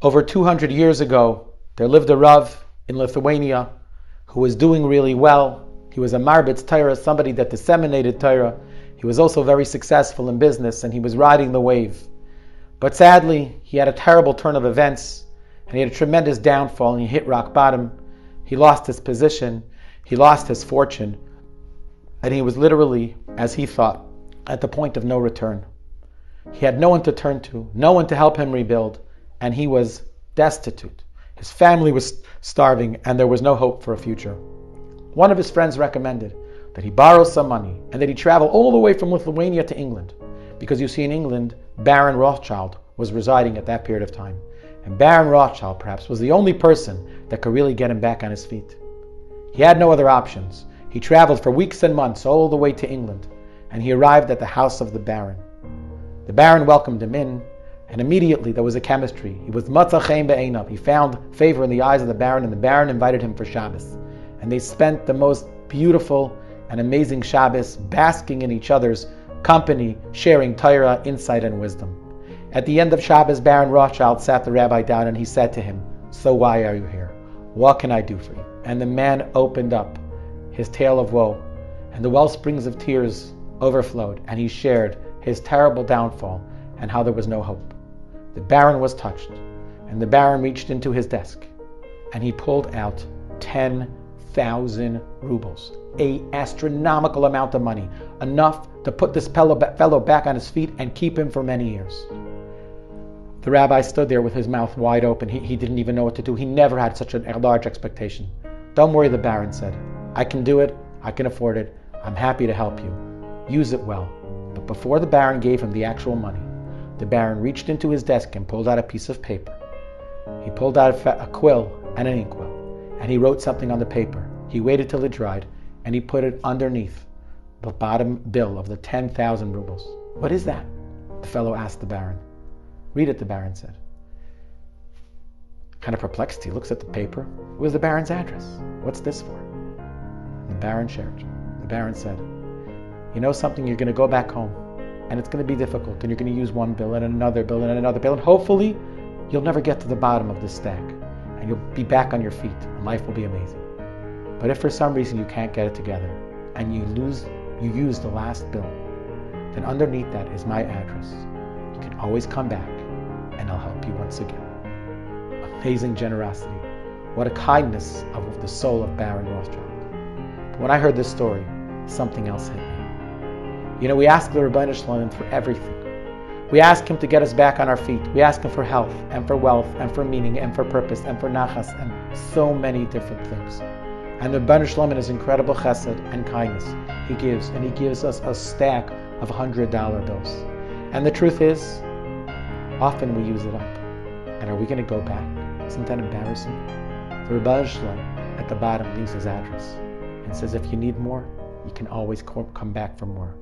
Over 200 years ago, there lived a Rav in Lithuania who was doing really well. He was a Marbitz Torah, somebody that disseminated Torah. He was also very successful in business, and he was riding the wave. But sadly, he had a terrible turn of events, and he had a tremendous downfall, and he hit rock bottom. He lost his position, he lost his fortune, and he was literally, as he thought, at the point of no return. He had no one to turn to, no one to help him rebuild, and he was destitute. His family was starving, and there was no hope for a future. One of his friends recommended that he borrow some money and that he travel all the way from Lithuania to England, because you see, in England, Baron Rothschild was residing at that period of time. And Baron Rothschild, perhaps, was the only person that could really get him back on his feet. He had no other options. He traveled for weeks and months all the way to England, and he arrived at the house of the Baron. The Baron welcomed him in, and immediately there was a chemistry. He was matza chen be'einav. He found favor in the eyes of the Baron, and the Baron invited him for Shabbos. And they spent the most beautiful and amazing Shabbos, basking in each other's company, sharing Torah, insight, and wisdom. At the end of Shabbos, Baron Rothschild sat the rabbi down and he said to him, "So why are you here? What can I do for you?" And the man opened up his tale of woe, and the well springs of tears overflowed, and he shared his terrible downfall and how there was no hope. The Baron was touched, and the Baron reached into his desk, and he pulled out 10,000 rubles, an astronomical amount of money, enough to put this fellow back on his feet and keep him for many years. The rabbi stood there with his mouth wide open. He didn't even know what to do. He never had such a large expectation. "Don't worry," the Baron said. "I can do it. I can afford it. I'm happy to help you. Use it well." But before the Baron gave him the actual money, the Baron reached into his desk and pulled out a piece of paper. He pulled out a quill and an inkwell, and he wrote something on the paper. He waited till it dried, and he put it underneath the bottom bill of the 10,000 rubles. "What is that?" the fellow asked the Baron. "Read it," the Baron said. Kind of perplexed, he looks at the paper. It was the Baron's address. "What's this for?" The Baron shared. The Baron said, "You know something, you're going to go back home, and it's going to be difficult, and you're going to use one bill and another bill and another bill, and hopefully you'll never get to the bottom of this stack, and you'll be back on your feet, and life will be amazing. But if for some reason you can't get it together, and you use the last bill, then underneath that is my address. You can always come back, and I'll help you once again." Amazing generosity. What a kindness of the soul of Baron Rothschild. But when I heard this story, something else hit me. You know, we ask the Rabbi Shlomo for everything. We ask him to get us back on our feet. We ask him for health, and for wealth, and for meaning, and for purpose, and for nachas, and so many different things. And the Rabbi Shlomo, in his incredible chesed and kindness, he gives us a stack of $100 bills. And the truth is, often we use it up. And are we going to go back? Isn't that embarrassing? The Rabbi Shlomo at the bottom leaves his address and says, if you need more, you can always come back for more.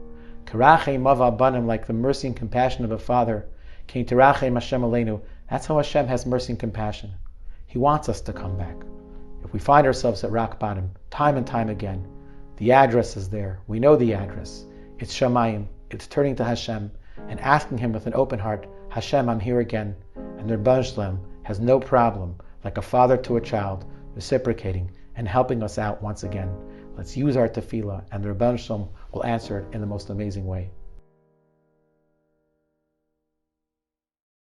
Karachem Mava Banim, like the mercy and compassion of a father. Kein Terachem Hashem Aleinu. That's how Hashem has mercy and compassion. He wants us to come back. If we find ourselves at rock bottom, time and time again, the address is there. We know the address. It's Shamayim. It's turning to Hashem and asking Him with an open heart, Hashem, I'm here again. And the Rebbe Shlem has no problem, like a father to a child, reciprocating and helping us out once again. Let's use our tefillah, and the Rebbe Shlem will answer it in the most amazing way.